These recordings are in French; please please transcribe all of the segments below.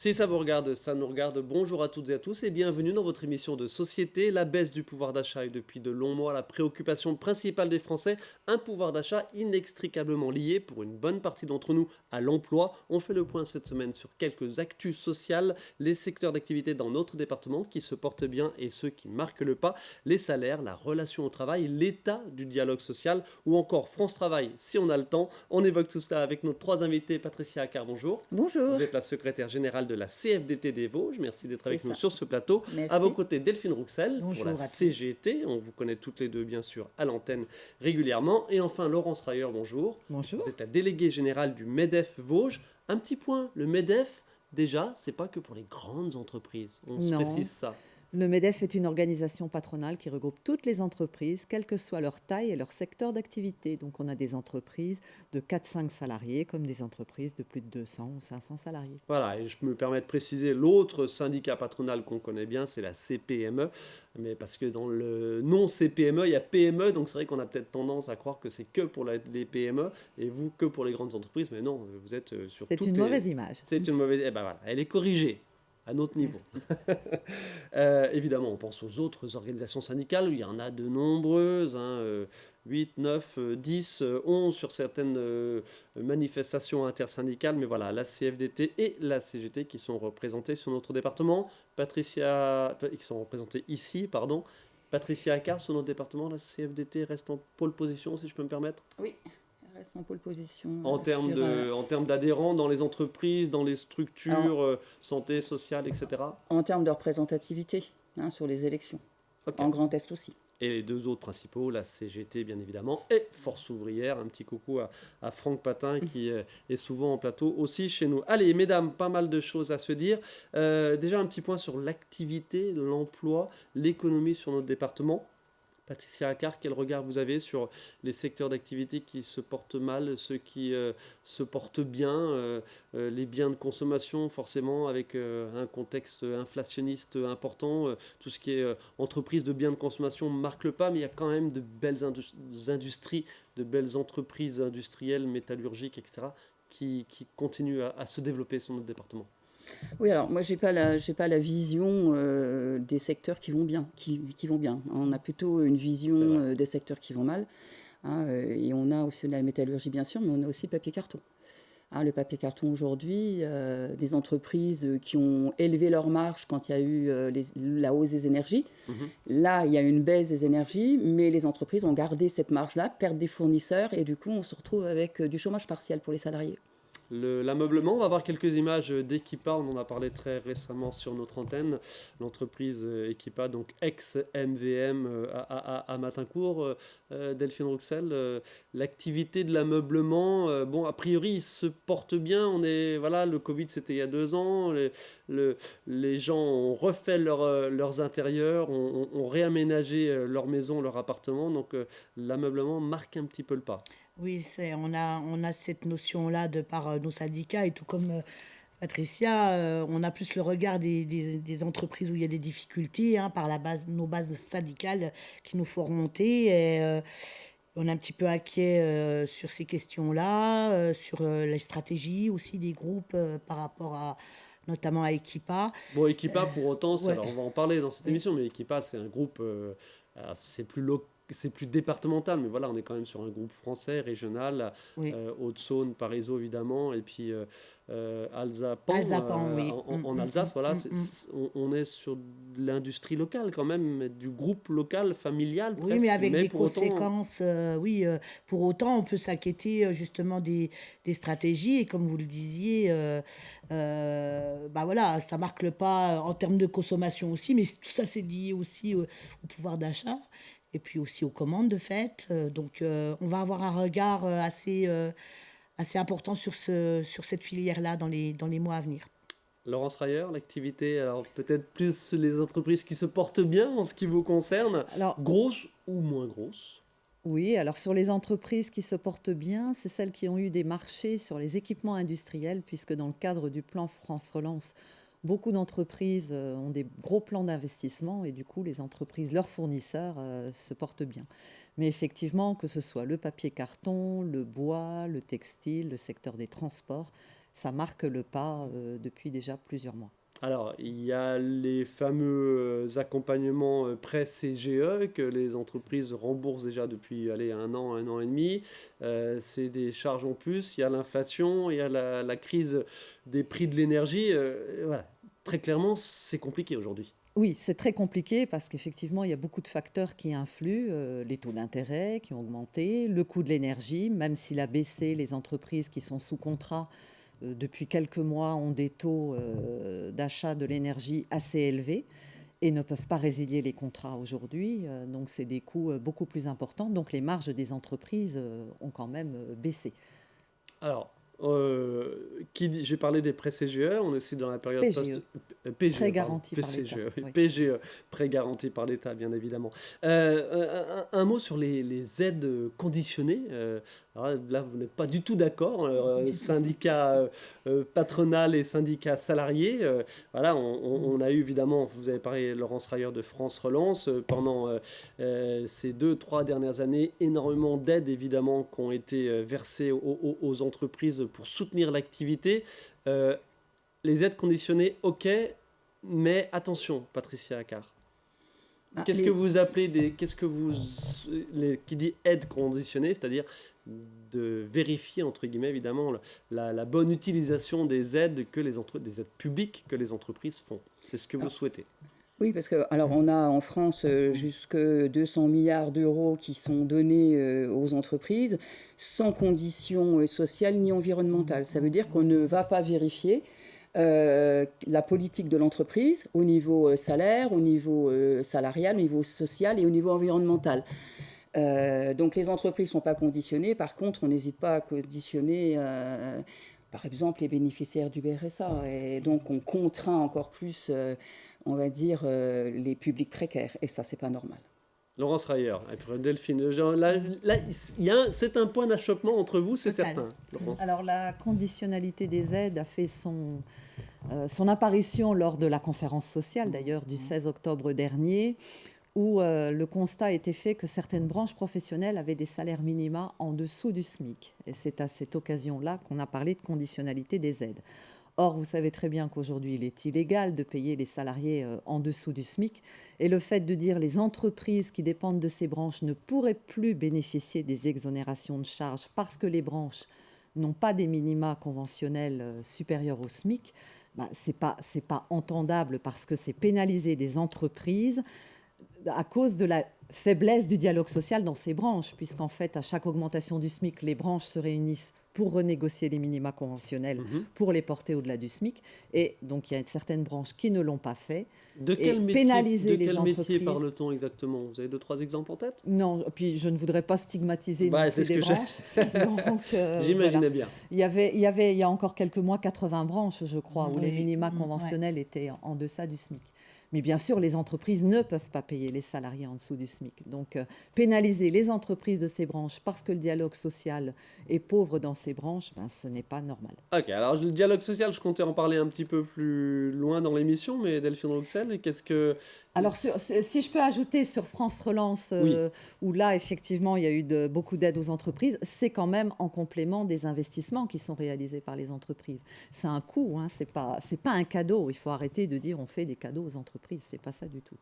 Si ça vous regarde, ça nous regarde. Bonjour à toutes et à tous et bienvenue dans votre émission de société. La baisse du pouvoir d'achat est depuis de longs mois la préoccupation principale des Français. Un pouvoir d'achat inextricablement lié pour une bonne partie d'entre nous à l'emploi. On fait le point cette semaine sur quelques actus sociales, les secteurs d'activité dans notre département qui se portent bien et ceux qui marquent le pas, les salaires, la relation au travail, l'état du dialogue social ou encore France Travail si on a le temps. On évoque tout cela avec nos trois invités. Patricia Accard, bonjour. Bonjour, Vous êtes la secrétaire générale de la CFDT des Vosges. Merci d'être c'est avec nous ça. sur ce plateau. À vos Merci. côtés, Delphine Rouxel pour la Bonjour à tous. CGT. On vous connaît toutes les deux, bien sûr, à l'antenne régulièrement. Et enfin, Laurence Rayer, bonjour. Vous Bonjour. êtes la déléguée générale du MEDEF Vosges. Un petit point, le MEDEF, déjà, c'est pas que pour les grandes entreprises. On se Non, précise ça. le MEDEF est une organisation patronale qui regroupe toutes les entreprises, quelle que soit leur taille et leur secteur d'activité. Donc on a des entreprises de 4-5 salariés comme des entreprises de plus de 200 ou 500 salariés. Voilà, et je me permets de préciser l'autre syndicat patronal qu'on connaît bien, c'est la CPME, mais parce que dans le non CPME, il y a PME, donc c'est vrai qu'on a peut-être tendance à croire que c'est que pour les PME, et vous que pour les grandes entreprises, mais non, vous êtes sur C'est toutes une les... mauvaise image. C'est une mauvaise... Eh ben voilà, elle est corrigée à notre niveau. Merci. Évidemment, on pense aux autres organisations syndicales, il y en a de nombreuses, 8, 9, 10, 11 sur certaines manifestations intersyndicales, mais voilà, la CFDT et la CGT qui sont représentées sur notre département. Qui sont représentées ici, pardon. Patricia Accard, sur notre département, la CFDT reste en pole position, si je peux me permettre. Oui, elle reste en pole position En termes d'adhérents dans les entreprises, dans les alors, structures, santé, sociale, etc. en termes de représentativité sur les élections. Ok. En Grand Est aussi. Et les deux autres principaux, la CGT bien évidemment, et Force ouvrière. Un petit coucou à Franck Patin qui est souvent en plateau aussi chez nous. Allez, mesdames, pas mal de choses à se dire. Déjà un petit point sur l'activité, l'emploi, l'économie sur notre département. Patricia Accard, quel regard vous avez sur les secteurs d'activité qui se portent mal, ceux qui se portent bien, les biens de consommation forcément avec un contexte inflationniste important, tout ce qui est entreprise de biens de consommation marque le pas, mais il y a quand même de belles industries, de belles entreprises industrielles, métallurgiques, etc., qui continuent à se développer sur notre département. Oui, alors moi j'ai pas la vision des secteurs qui vont bien, qui vont bien. On a plutôt une vision C'est vrai. des secteurs qui vont mal. Et on a aussi la métallurgie bien sûr, mais on a aussi le papier carton. Le papier carton aujourd'hui, des entreprises qui ont élevé leurs marges quand il y a eu la hausse des énergies. Mhm. Là, il y a une baisse des énergies, mais les entreprises ont gardé cette marge-là, perdent des fournisseurs, et du coup, on se retrouve avec du chômage partiel pour les salariés. L'ameublement, on va voir quelques images d'Equipa, on en a parlé très récemment sur notre antenne, l'entreprise Equipa, donc ex-MVM à Matincourt, Delphine Rouxel, l'activité de l'ameublement, bon, a priori, il se porte bien, voilà, le Covid c'était il y a 2 ans, les gens ont refait leurs intérieurs, ont réaménagé leur maison, leur appartement, donc l'ameublement marque un petit peu le pas. Oui, on a cette notion-là de par nos syndicats et tout comme Patricia, on a plus le regard des entreprises où il y a des difficultés par nos bases syndicales qui nous font remonter. Et, on est un petit peu inquiet sur ces questions-là, sur les stratégies aussi des groupes par rapport à notamment à Equipa. Bon, Equipa, pour autant, Ouais, alors on va en parler dans cette oui, émission, mais Equipa, c'est un groupe, alors, c'est plus départemental, mais voilà, on est quand même sur un groupe français, régional, oui. Haute-Saône, Parisot évidemment, et puis Alsapan, Alsapan, oui. en Alsace, voilà, Mm. on est sur de l'industrie locale quand même, du groupe local, familial Oui, mais presque, avec mais des pour autant, conséquences, oui, pour autant, on peut s'inquiéter justement des stratégies. Et comme vous le disiez, bah voilà, ça marque le pas en termes de consommation aussi, mais tout ça, c'est lié aussi au pouvoir d'achat et puis aussi aux commandes de fait. Donc, on va avoir un regard assez important sur cette filière-là dans les mois à venir. Laurence Rayer, l'activité, alors peut-être plus les entreprises qui se portent bien en ce qui vous concerne, Alors, grosses ou moins grosses. oui, alors sur les entreprises qui se portent bien, c'est celles qui ont eu des marchés sur les équipements industriels, puisque dans le cadre du plan France Relance, beaucoup d'entreprises ont des gros plans d'investissement et du coup, les entreprises, leurs fournisseurs, se portent bien. Mais effectivement, que ce soit le papier carton, le bois, le textile, le secteur des transports, ça marque le pas depuis déjà plusieurs mois. Alors, il y a les fameux accompagnements prêts CGE que les entreprises remboursent déjà depuis allez, un an et demi. C'est des charges en plus. Il y a l'inflation, il y a la crise des prix de l'énergie. Voilà. Très clairement, c'est compliqué aujourd'hui. Oui, c'est très compliqué parce qu'effectivement, il y a beaucoup de facteurs qui influent. Les taux d'intérêt qui ont augmenté, le coût de l'énergie, même s'il a baissé, les entreprises qui sont sous contrat depuis quelques mois ont des taux d'achat de l'énergie assez élevés et ne peuvent pas résilier les contrats aujourd'hui. Donc, c'est des coûts beaucoup plus importants. Donc, les marges des entreprises ont quand même baissé. Alors, j'ai parlé des prêts CGE, on est aussi dans la période PGE, PGE, prêt pardon, garanti par l'État. PCGE, oui, Oui. PGE, prêt garanti par l'État, bien évidemment. Un mot sur les aides conditionnées. Alors là, vous n'êtes pas du tout d'accord, syndicat patronal et syndicat salarié. Voilà, on a eu évidemment, vous avez parlé, Laurence Rayer, de France Relance, pendant ces 2-3 dernières années, énormément d'aides évidemment qui ont été versées aux entreprises pour soutenir l'activité. Les aides conditionnées, ok, mais attention, Patricia Accard. Qu'est-ce que vous appelez qui dit aide conditionnée, c'est-à-dire de vérifier, entre guillemets, évidemment, la bonne utilisation des aides des aides publiques que les entreprises font. C'est ce que vous souhaitez. Oui, parce que alors on a en France jusque 200 milliards d'euros qui sont donnés aux entreprises sans conditions sociales ni environnementales. Ça veut dire qu'on ne va pas vérifier la politique de l'entreprise au niveau salaire, au niveau salarial, au niveau social et au niveau environnemental. Donc les entreprises ne sont pas conditionnées. Par contre, on n'hésite pas à conditionner, par exemple, les bénéficiaires du RSA. Et donc on contraint encore plus, on va dire, les publics précaires. Et ça, c'est pas normal. Laurence Rayer, et puis Delphine, c'est un point d'achoppement entre vous, c'est certain. Laurence. Alors la conditionnalité des aides a fait son apparition lors de la conférence sociale, d'ailleurs, du 16 octobre dernier, où le constat a été fait que certaines branches professionnelles avaient des salaires minima en dessous du SMIC. Et c'est à cette occasion-là qu'on a parlé de conditionnalité des aides. Or, vous savez très bien qu'aujourd'hui, il est illégal de payer les salariés en dessous du SMIC. Et le fait de dire les entreprises qui dépendent de ces branches ne pourraient plus bénéficier des exonérations de charges parce que les branches n'ont pas des minima conventionnels supérieurs au SMIC, c'est pas entendable parce que c'est pénaliser des entreprises à cause de la faiblesse du dialogue social dans ces branches, puisqu'en fait, à chaque augmentation du SMIC, les branches se réunissent pour renégocier les minima conventionnels, pour les porter au-delà du SMIC. Et donc, il y a certaines branches qui ne l'ont pas fait. De quel métier parle-t-on exactement? Vous avez 2-3 exemples en tête? Non, puis je ne voudrais pas stigmatiser non plus des branches. Donc, j'imaginais bien. Il y a encore quelques mois, 80 branches, je crois, où les minima conventionnels étaient en deçà du SMIC. Mais bien sûr, les entreprises ne peuvent pas payer les salariés en dessous du SMIC. Donc, pénaliser les entreprises de ces branches parce que le dialogue social est pauvre dans ces branches, ce n'est pas normal. Ok, alors le dialogue social, je comptais en parler un petit peu plus loin dans l'émission, mais Delphine Rouxel, qu'est-ce que... Alors, si je peux ajouter sur France Relance, où là, effectivement, il y a eu beaucoup d'aides aux entreprises, c'est quand même en complément des investissements qui sont réalisés par les entreprises. C'est un coût, c'est pas un cadeau. Il faut arrêter de dire on fait des cadeaux aux entreprises. C'est pas ça du tout.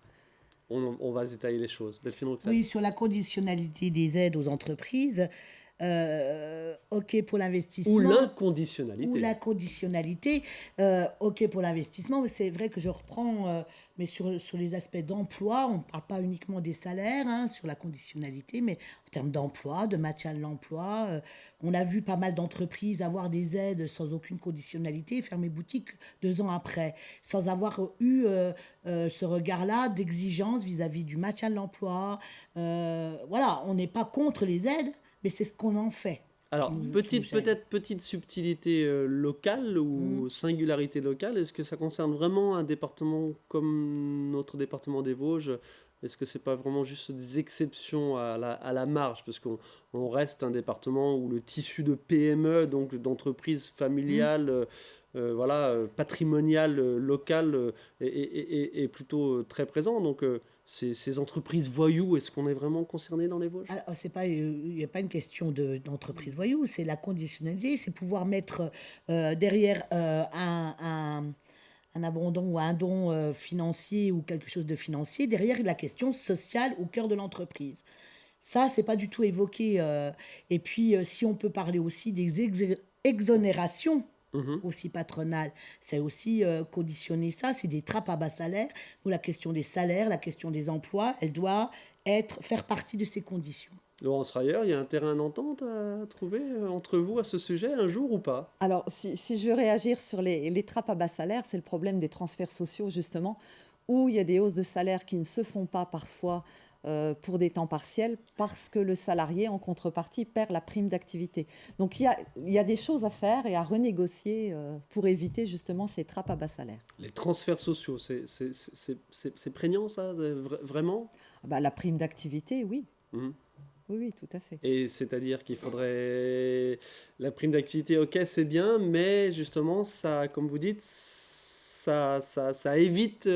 On va détailler les choses. Delphine Rouxel. Oui, sur la conditionnalité des aides aux entreprises, ok pour l'investissement. Ou l'inconditionnalité. Ou la conditionnalité, ok pour l'investissement. Mais c'est vrai que je reprends, mais sur les aspects d'emploi, on ne parle pas uniquement des salaires, sur la conditionnalité, mais en termes d'emploi, de maintien de l'emploi. On a vu pas mal d'entreprises avoir des aides sans aucune conditionnalité, fermer boutique 2 ans après, sans avoir eu ce regard-là d'exigence vis-à-vis du maintien de l'emploi. Voilà, on n'est pas contre les aides, mais c'est ce qu'on en fait. Alors, petite subtilité locale ou singularité locale, est-ce que ça concerne vraiment un département comme notre département des Vosges? Est-ce que c'est pas vraiment juste des exceptions à la marge? Parce qu'on reste un département où le tissu de PME, donc d'entreprises familiales, patrimoniales, locales, est plutôt très présent. Donc, ces entreprises voyous, est-ce qu'on est vraiment concerné dans les Vosges? Alors, il n'y a pas une question d'entreprise voyou, c'est la conditionnalité, c'est pouvoir mettre derrière un abandon ou un don financier ou quelque chose de financier, derrière la question sociale au cœur de l'entreprise. Ça, c'est pas du tout évoqué. Et puis, si on peut parler aussi des exonérations Mhm. aussi patronales, c'est aussi conditionner ça, c'est des trappes à bas salaire, où la question des salaires, la question des emplois, elle doit faire partie de ces conditions. Laurence Rayer, il y a un terrain d'entente à trouver entre vous à ce sujet un jour ou pas? Alors, si je veux réagir sur les trappes à bas salaire, c'est le problème des transferts sociaux, justement, où il y a des hausses de salaire qui ne se font pas parfois pour des temps partiels parce que le salarié, en contrepartie, perd la prime d'activité. Donc, il y a des choses à faire et à renégocier pour éviter justement ces trappes à bas salaire. Les transferts sociaux, c'est prégnant ça, vraiment? Ah bah, la prime d'activité, oui. Mhm. Oui, oui, tout à fait. Et c'est-à-dire qu'il faudrait... La prime d'activité, ok, c'est bien, mais justement, ça, comme vous dites, ça évite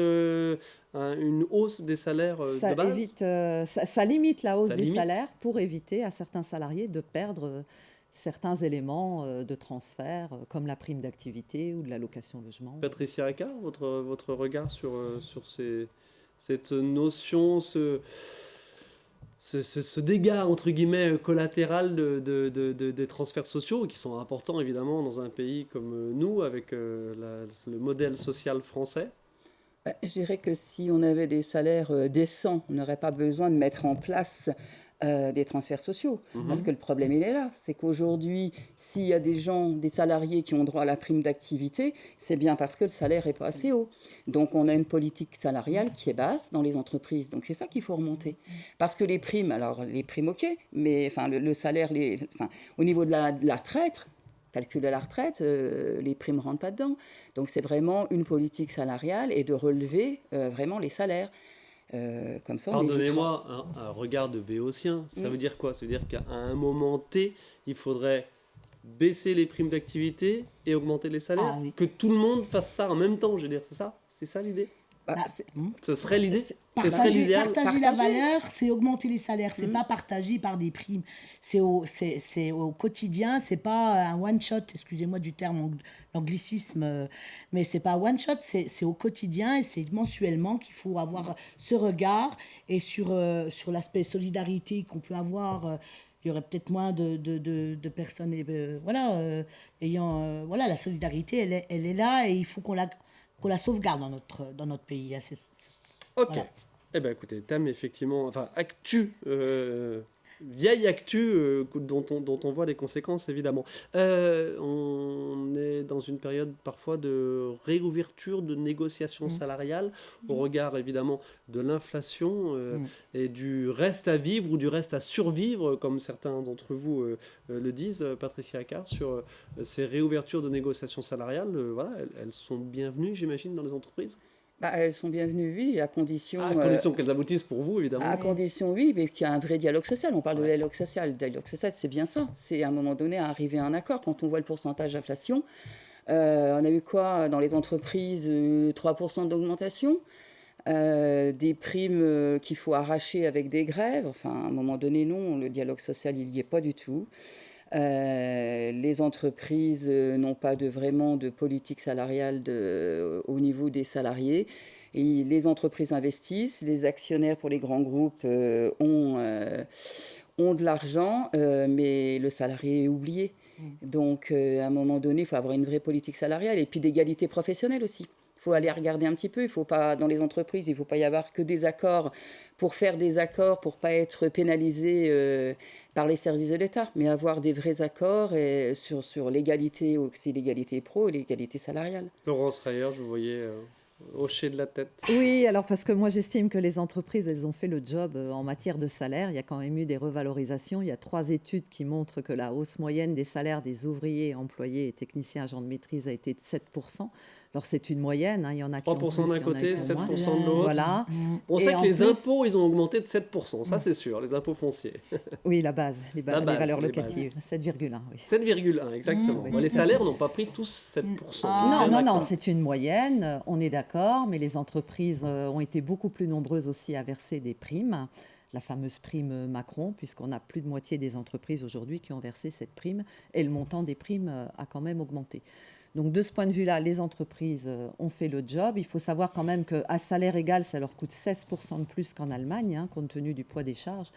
une hausse des salaires de base. Ça limite la hausse Ça des limite. salaires pour éviter à certains salariés de perdre certains éléments de transfert, comme la prime d'activité ou de l'allocation logement. Patricia Ricard, votre regard sur cette notion, ce dégât, entre guillemets, collatéral des transferts sociaux, qui sont importants, évidemment, dans un pays comme nous, avec le modèle social français. Je dirais que si on avait des salaires décents, on n'aurait pas besoin de mettre en place des transferts sociaux. Parce que le problème, il est là. C'est qu'aujourd'hui, s'il y a des salariés qui ont droit à la prime d'activité, c'est bien parce que le salaire n'est pas assez haut. Donc, on a une politique salariale qui est basse dans les entreprises. Donc, c'est ça qu'il faut remonter. Parce que les primes, ok, mais enfin, le salaire, au niveau de la retraite, calcul de la retraite, les primes ne rentrent pas dedans. Donc c'est vraiment une politique salariale et de relever vraiment les salaires. Comme ça, on évitera. Pardonnez-moi un regard de béotien. Ça veut dire quoi? Ça veut dire qu'à un moment T, il faudrait baisser les primes d'activité et augmenter les salaires? Ah oui. Que tout le monde fasse ça en même temps, je veux dire, c'est ça? C'est ça l'idée? Bah, Bah, c'est- Ce serait l'idée? c'est- Ce serait l'idéal? Partager la Partager. valeur, c'est augmenter les salaires. C'est pas partagé par des primes. C'est au quotidien. C'est pas un one shot. Excusez-moi du terme l'anglicisme, mais c'est pas un one shot. C'est au quotidien et c'est mensuellement qu'il faut avoir ce regard et sur l'aspect solidarité qu'on peut avoir. Il y aurait peut-être moins de personnes ayant voilà, la solidarité elle est là et il faut qu'on la sauvegarde dans notre pays, hein. Ok. Voilà. Eh bien, écoutez, thème effectivement, enfin, vieille actu dont on voit les conséquences, évidemment. On est dans une période parfois de réouverture de négociations salariales, au regard, évidemment, de l'inflation et du reste à vivre ou du reste à survivre, comme certains d'entre vous le disent, Patricia Accard, sur ces réouvertures de négociations salariales. Voilà, elles sont bienvenues, j'imagine, dans les entreprises. Bah, elles sont bienvenues, oui, à condition, À condition qu'elles aboutissent pour vous, évidemment. à condition, oui, mais qu'il y a un vrai dialogue social. On parle de dialogue social. Le dialogue social, c'est bien ça. C'est à un moment donné à arriver à un accord. Quand on voit le pourcentage d'inflation, on a eu quoi dans les entreprises 3% d'augmentation, des primes qu'il faut arracher avec des grèves. Enfin, à un moment donné, non, le dialogue social, il n'y est pas du tout. Les entreprises n'ont pas vraiment de politique salariale au niveau des salariés. Et les entreprises investissent, les actionnaires pour les grands groupes ont de l'argent, mais le salarié est oublié. Donc, à un moment donné, il faut avoir une vraie politique salariale et puis d'égalité professionnelle aussi. Il faut aller regarder un petit peu. Il faut pas, dans les entreprises, il ne faut pas y avoir que des accords pour faire des accords, pour ne pas être pénalisé par les services de l'État, mais avoir des vrais accords sur l'égalité, aussi l'égalité pro et l'égalité salariale. Laurence Rayer, je vous voyais hocher de la tête. Oui, alors parce que moi j'estime que les entreprises, elles ont fait le job en matière de salaire. Il y a quand même eu des revalorisations. Il y a 3 études qui montrent que la hausse moyenne des salaires des ouvriers, employés et techniciens agents de maîtrise a été de 7%. Alors c'est une moyenne, hein, il y en a qui ont 3% plus, d'un il y en a côté, qui ont moins. 7% de l'autre. Voilà. On Et sait que en les plus- impôts, ils ont augmenté de 7%, ça c'est sûr, les impôts fonciers. Oui, la base, les La base, valeurs les locatives, 7,1, oui. 7,1 exactement. Oui. Bon, les salaires n'ont pas pris tous 7%. Ah. Non, Bien non, non, d'accord. c'est une moyenne, on est d'accord, mais les entreprises ont été beaucoup plus nombreuses aussi à verser des primes, la fameuse prime Macron, puisqu'on a plus de moitié des entreprises aujourd'hui qui ont versé cette prime, et le montant des primes a quand même augmenté. Donc de ce point de vue-là, les entreprises ont fait le job. Il faut savoir quand même qu'à salaire égal, ça leur coûte 16% de plus qu'en Allemagne, hein, compte tenu du poids des charges.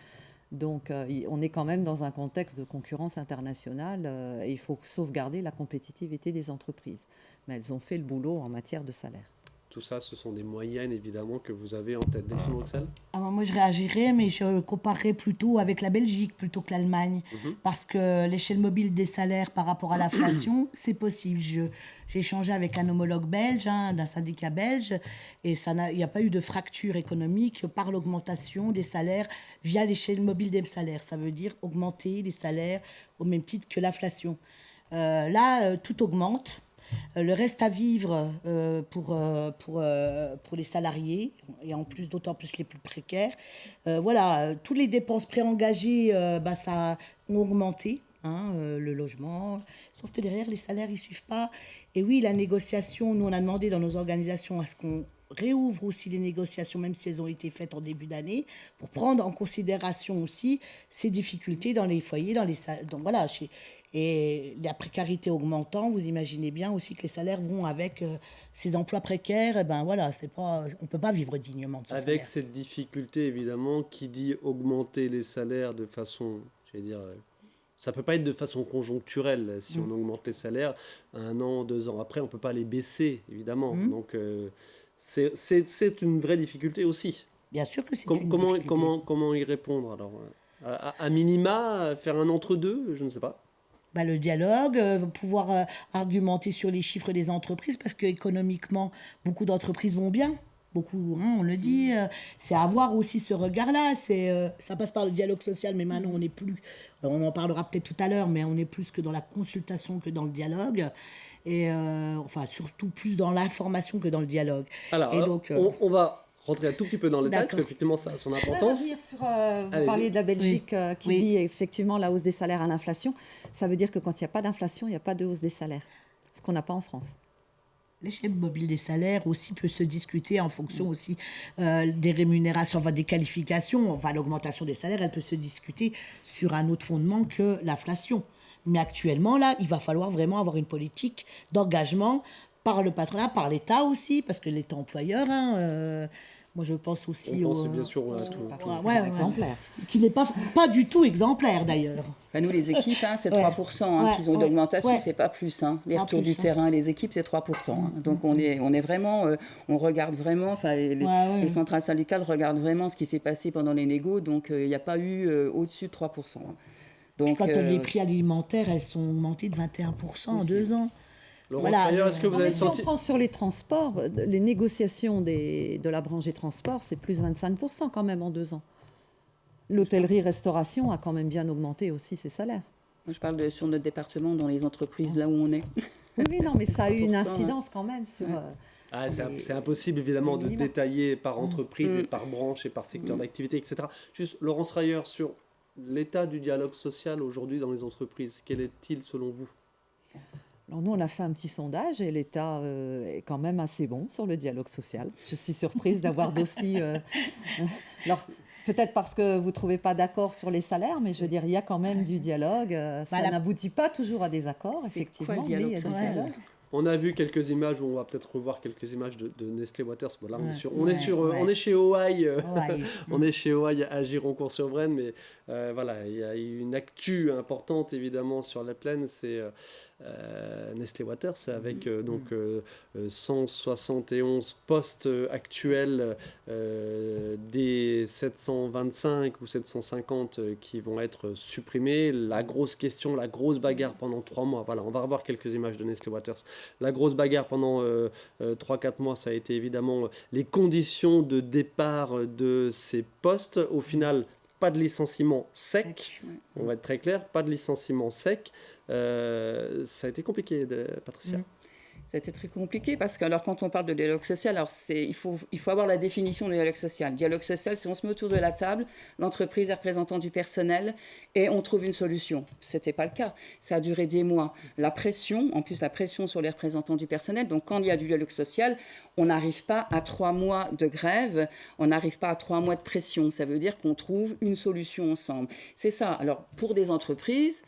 Donc, on est quand même dans un contexte de concurrence internationale et il faut sauvegarder la compétitivité des entreprises. Mais elles ont fait le boulot en matière de salaire. Tout ça, ce sont des moyennes évidemment que vous avez en tête. Delphine Rouxel. Alors moi, je réagirais, mais je comparerais plutôt avec la Belgique plutôt que l'Allemagne. Parce que l'échelle mobile des salaires par rapport à l'inflation, c'est possible. J'ai échangé avec un homologue belge, hein, d'un syndicat belge, et il n'y a pas eu de fracture économique par l'augmentation des salaires via l'échelle mobile des salaires. Ça veut dire augmenter les salaires au même titre que l'inflation. Là, tout augmente. Le reste à vivre pour les salariés, et en plus, d'autant plus les plus précaires. Voilà, toutes les dépenses préengagées, ça ont augmenté, hein, le logement. Sauf que derrière, les salaires, ils ne suivent pas. Et oui, la négociation, nous, on a demandé dans nos organisations à ce qu'on réouvre aussi les négociations, même si elles ont été faites en début d'année, pour prendre en considération aussi ces difficultés dans les foyers, dans les salles. Donc voilà, et la précarité augmentant, vous imaginez bien aussi que les salaires vont avec ces emplois précaires. Et ben voilà, on ne peut pas vivre dignement de ce Avec salaire. cette difficulté évidemment, qui dit augmenter les salaires de façon, ça peut pas être de façon conjoncturelle. Si on augmente les salaires, 1 an, 2 ans après, on peut pas les baisser évidemment. Donc c'est une vraie difficulté aussi. Bien sûr que c'est une difficulté. Comment y répondre alors à minima, faire un entre-deux, je ne sais pas. Le dialogue, pouvoir argumenter sur les chiffres des entreprises, parce qu'économiquement, beaucoup d'entreprises vont bien. Beaucoup, hein, on le dit. C'est avoir aussi ce regard-là. Ça passe par le dialogue social, mais maintenant, on n'est plus... on en parlera peut-être tout à l'heure, mais on est plus que dans la consultation que dans le dialogue. Et surtout plus dans l'information que dans le dialogue. Alors, et donc, on va rentrer un tout petit peu dans le détail, parce D'accord. qu'effectivement, ça a son Je voudrais importance. revenir sur, vous Allez-y. parliez de la Belgique qui Oui. lie effectivement la hausse des salaires à l'inflation. Ça veut dire que quand il n'y a pas d'inflation, il n'y a pas de hausse des salaires. Ce qu'on n'a pas en France. l'échelle mobile des salaires aussi peut se discuter en fonction aussi des rémunérations, des qualifications. L'augmentation des salaires, elle peut se discuter sur un autre fondement que l'inflation. Mais actuellement, là, il va falloir vraiment avoir une politique d'engagement par le patronat, par l'État aussi, parce que l'État employeur, moi je pense aussi On pense bien sûr à tout. Pas forcément exemplaire. qui n'est pas du tout exemplaire d'ailleurs. Nous, les équipes, c'est 3% qu'ils ont d'augmentation, c'est pas plus. Les Pas retours plus, du terrain, les équipes, c'est 3%. Donc, on est vraiment, on regarde vraiment, les centrales syndicales regardent vraiment ce qui s'est passé pendant les négos, donc il n'y a pas eu au-dessus de 3%. Donc, Quand les prix alimentaires, elles sont augmentées de 21% en 2 ans. Laurence Maillard, est-ce que vous avez Si on senti... prend sur les transports, les négociations de la branche des transports, c'est plus 25% quand même en 2 ans. L'hôtellerie-restauration a quand même bien augmenté aussi ses salaires. moi, je parle sur notre département, dans les entreprises, là où on est. Oui, non, mais ça a eu une 3%, incidence quand même sur... c'est impossible évidemment de minima. détailler par entreprise et par branche et par secteur d'activité, etc. Juste, Laurence Rayer, sur l'état du dialogue social aujourd'hui dans les entreprises, quel est-il selon vous ? Alors nous, on a fait un petit sondage et l'État est quand même assez bon sur le dialogue social. Je suis surprise d'avoir d'aussi... alors, peut-être parce que vous ne trouvez pas d'accord sur les salaires, mais je veux dire, il y a quand même du dialogue. Ça n'aboutit pas toujours à des accords, C'est effectivement, quoi le mais il dialogue y a du social ? dialogue. On a vu quelques images, on va peut-être revoir quelques images de Nestlé Waters. Voilà, on Ouais. est chez Hawaii, Ouais. on est chez Hawaii à Gironcourt-sur-Brenne, mais voilà, il y a une actu importante évidemment sur la plaine, c'est Nestlé Waters, avec 171 postes actuels des 725 ou 750 qui vont être supprimés. La grosse question, la grosse bagarre pendant 3 mois, voilà, on va revoir quelques images de Nestlé Waters. La grosse bagarre pendant 3-4 mois, ça a été évidemment les conditions de départ de ces postes. Au final, pas de licenciement sec, on va être très clair, pas de licenciement sec. Ça a été compliqué, Patricia. C'était très compliqué parce que alors, quand on parle de dialogue social, alors il faut avoir la définition du dialogue social. Dialogue social, c'est on se met autour de la table, l'entreprise, les représentants du personnel, et on trouve une solution. Ce n'était pas le cas. Ça a duré des mois. La pression sur les représentants du personnel. Donc quand il y a du dialogue social, on n'arrive pas à 3 mois de grève, on n'arrive pas à 3 mois de pression. Ça veut dire qu'on trouve une solution ensemble. C'est ça. Alors pour des entreprises,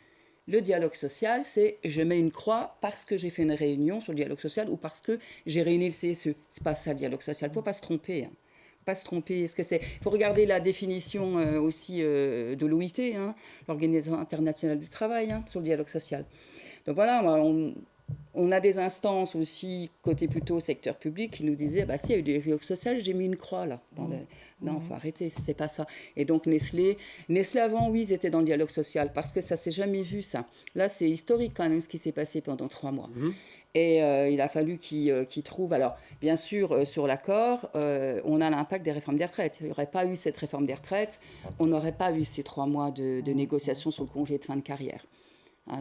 le dialogue social, c'est je mets une croix parce que j'ai fait une réunion sur le dialogue social ou parce que j'ai réuni le CSE. C'est pas ça le dialogue social. Il ne faut pas se tromper. Hein. Pas se tromper. Il faut regarder la définition aussi de l'OIT, hein, l'Organisation internationale du travail, hein, sur le dialogue social. Donc voilà, on a des instances aussi, côté plutôt secteur public, qui nous disaient s'il y a eu des dialogues sociaux, j'ai mis une croix là. Non, il faut arrêter, c'est pas ça. Et donc Nestlé avant, oui, ils étaient dans le dialogue social, parce que ça s'est jamais vu, ça. Là, c'est historique quand même ce qui s'est passé pendant 3 mois. Et il a fallu qu'ils trouvent. Alors, bien sûr, sur l'accord, on a l'impact des réformes des retraites. Il n'y aurait pas eu cette réforme des retraites, on n'aurait pas eu ces 3 mois de négociations sur le congé de fin de carrière.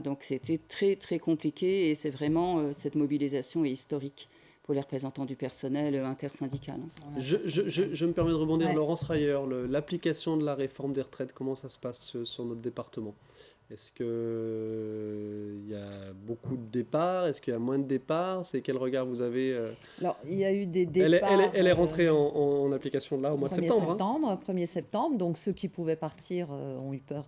Donc c'était très très compliqué et c'est vraiment cette mobilisation est historique pour les représentants du personnel intersyndical. Je me permets de rebondir, Laurence Rayer, l'application de la réforme des retraites, comment ça se passe sur notre département ? Est-ce qu'il y a beaucoup de départs ? Est-ce qu'il y a moins de départs ? C'est quel regard vous avez Alors, il y a eu des départs... Elle est rentrée en application là au mois de septembre. 1er septembre. Donc, ceux qui pouvaient partir ont eu peur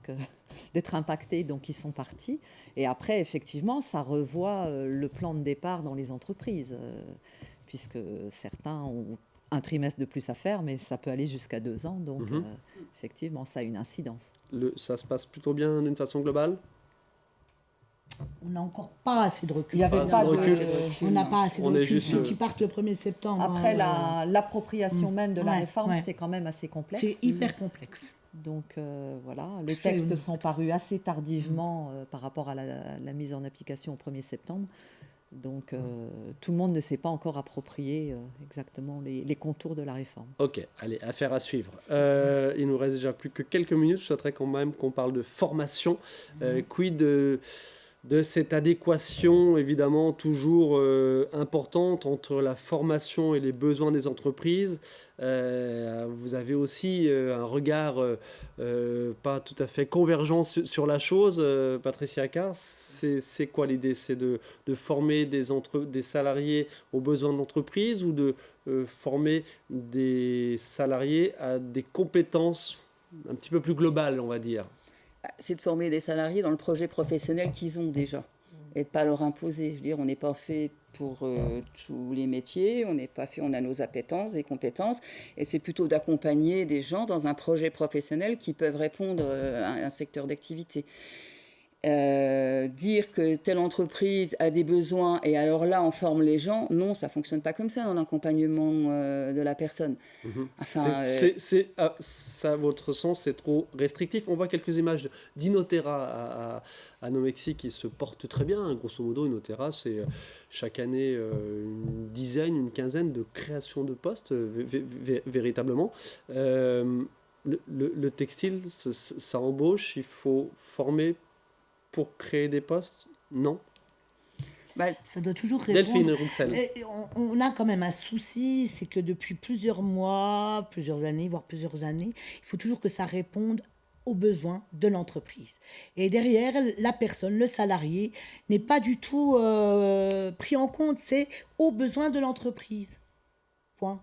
d'être impactés, donc ils sont partis. Et après, effectivement, ça revoit le plan de départ dans les entreprises, puisque certains ont un trimestre de plus à faire, mais ça peut aller jusqu'à 2 ans. Donc, effectivement, ça a une incidence. Ça se passe plutôt bien d'une façon globale ? On n'a encore pas assez de recul. Il y avait pas de recul. On n'a pas assez de On est recul. juste, Ceux qui partent le 1er septembre. Après, l'appropriation même de la réforme, c'est quand même assez complexe. C'est hyper complexe. Donc voilà, les textes sont parus assez tardivement par rapport à la mise en application au 1er septembre. Donc tout le monde ne s'est pas encore approprié exactement les contours de la réforme. Ok, allez, affaire à suivre. Il nous reste déjà plus que quelques minutes. Je souhaiterais quand même qu'on parle de formation. Quid de cette adéquation, évidemment, toujours importante entre la formation et les besoins des entreprises. Vous avez aussi un regard pas tout à fait convergent sur la chose, Patricia Accard. C'est quoi l'idée ? C'est de former des salariés aux besoins de l'entreprise ou de former des salariés à des compétences un petit peu plus globales, on va dire ? C'est de former des salariés dans le projet professionnel qu'ils ont déjà et de ne pas leur imposer. Je veux dire, on n'est pas fait pour tous les métiers, on a nos appétences et compétences, et c'est plutôt d'accompagner des gens dans un projet professionnel qui peuvent répondre à un secteur d'activité. Dire que telle entreprise a des besoins et alors là on forme les gens, non, ça fonctionne pas comme ça dans l'accompagnement de la personne. Enfin, ça, à votre sens, c'est trop restrictif. On voit quelques images d'Inotera à Nomexi qui se porte très bien. Grosso modo, Inotera, c'est chaque année une quinzaine de créations de postes, véritablement. Le textile, ça embauche, il faut former pour créer des postes, non ? Ça doit toujours répondre. Delphine Rouxel. On a quand même un souci, c'est que depuis plusieurs mois, plusieurs années, voire plusieurs années, il faut toujours que ça réponde aux besoins de l'entreprise. Et derrière, la personne, le salarié, n'est pas du tout pris en compte, c'est aux besoins de l'entreprise. Point.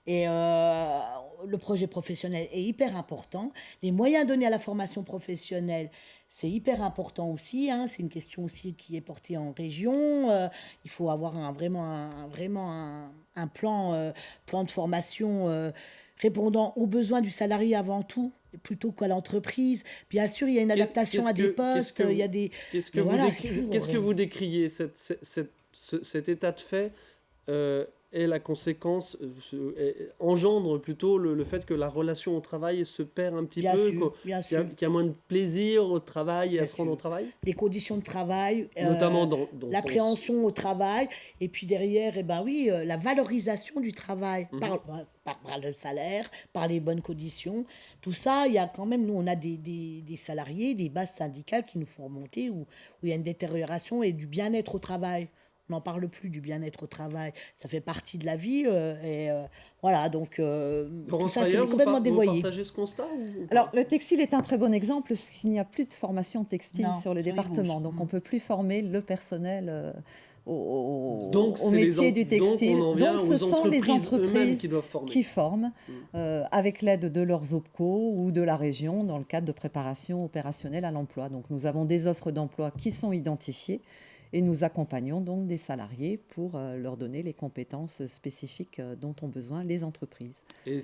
Et le projet professionnel est hyper important. Les moyens donnés à la formation professionnelle, c'est hyper important aussi. C'est une question aussi qui est portée en région. Il faut avoir vraiment un plan de formation répondant aux besoins du salarié avant tout, plutôt qu'à l'entreprise. Bien sûr, il y a une adaptation à des postes. Qu'est-ce que vous décriez cet état de fait et la conséquence engendre plutôt le fait que la relation au travail se perd un petit peu, qu'il y a moins de plaisir au travail et à se rendre au travail. Les conditions de travail, notamment dans l'appréhension au travail, et puis derrière, la valorisation du travail par le salaire, par les bonnes conditions. Tout ça, il y a quand même, nous, on a des salariés, des bases syndicales qui nous font remonter où il y a une détérioration et du bien-être au travail. on n'en parle plus du bien-être au travail. Ça fait partie de la vie. Voilà, donc tout ça, c'est complètement dévoyé. Vous partagez ce constat ou pas? Alors, le textile est un très bon exemple parce qu'il n'y a plus de formation textile Non, sur le sur les département. bouches. Donc, on ne peut plus former le personnel Donc, au métier du textile. Donc, on en vient ce aux sont les eux-mêmes entreprises qui doivent former. qui forment avec l'aide de leurs OPCO ou de la région dans le cadre de préparation opérationnelle à l'emploi. Donc, nous avons des offres d'emploi qui sont identifiées et nous accompagnons donc des salariés pour leur donner les compétences spécifiques dont ont besoin les entreprises. Et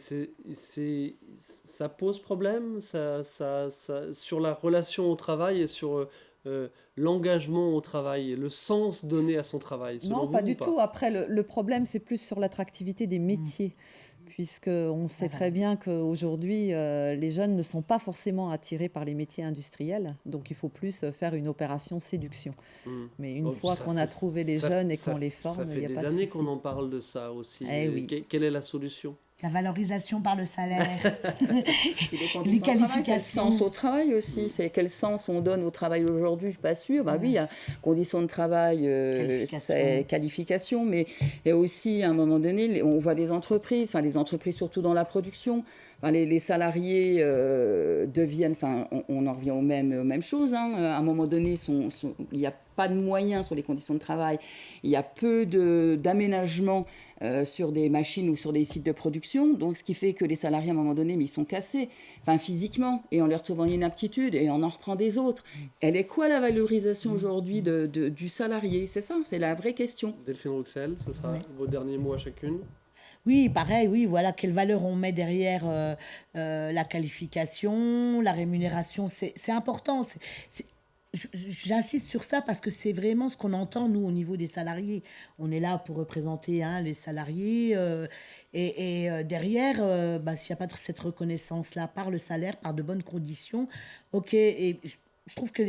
ça pose problème sur la relation au travail et sur l'engagement au travail, le sens donné à son travail, selon Non, vous, pas ou du tout. Après, le problème, c'est plus sur l'attractivité des métiers. Puisqu'on sait très bien qu'aujourd'hui, les jeunes ne sont pas forcément attirés par les métiers industriels. Donc, il faut plus faire une opération séduction. Mais une fois qu'on a trouvé les jeunes et qu'on les forme, il n'y a pas de souci. Ça fait des années qu'on en parle de ça aussi. Oui. Quelle est la solution? La valorisation par le salaire. Les qualifications. C'est le sens au travail aussi. C'est quel sens on donne au travail aujourd'hui, je ne suis pas sûre. Oui, il y a conditions de travail, c'est qualification, mais il y a aussi, à un moment donné, on voit des entreprises surtout dans la production. Les salariés deviennent, on en revient aux mêmes choses. À un moment donné, il n'y a pas de moyens sur les conditions de travail. Il y a peu d'aménagement sur des machines ou sur des sites de production. Donc, ce qui fait que les salariés, à un moment donné, ils sont cassés, physiquement, et on les retrouve en inaptitude et on en reprend des autres. Elle est quoi la valorisation aujourd'hui du salarié? C'est ça, c'est la vraie question. Delphine Rouxel, ce sera vos derniers mots à chacune. Oui, pareil, oui, voilà, quelle valeur on met derrière la qualification, la rémunération, c'est important. J'insiste sur ça parce que c'est vraiment ce qu'on entend, nous, au niveau des salariés. On est là pour représenter les salariés et derrière, s'il n'y a pas cette reconnaissance-là par le salaire, par de bonnes conditions, ok, et je trouve que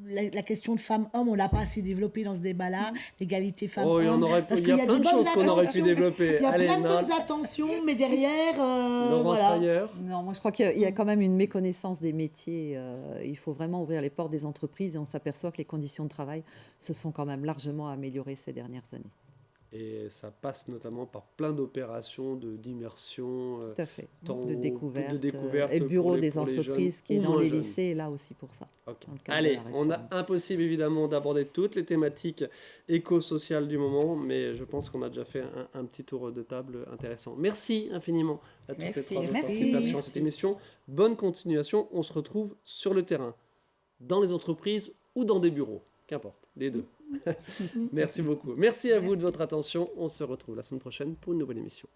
la question de femmes-hommes, on ne l'a pas assez développée dans ce débat-là, l'égalité femmes-hommes. Il y a plein de choses qu'on aurait pu développer. Il y a plein de bonnes attentions, mais derrière... Laurence Rayer. Non, moi je crois qu'il y a quand même une méconnaissance des métiers. Il faut vraiment ouvrir les portes des entreprises et on s'aperçoit que les conditions de travail se sont quand même largement améliorées ces dernières années. Et ça passe notamment par plein d'opérations d'immersion, tout à fait, de découverte et bureau des entreprises qui est dans les lycées est là aussi pour ça. Okay. Allez, on a impossible évidemment d'aborder toutes les thématiques éco-sociales du moment, mais je pense qu'on a déjà fait un petit tour de table intéressant. Merci infiniment à toutes les trois de participation à cette émission. Bonne continuation, on se retrouve sur le terrain, dans les entreprises ou dans des bureaux, qu'importe, les deux. Merci beaucoup. Merci à vous de votre attention. On se retrouve la semaine prochaine pour une nouvelle émission.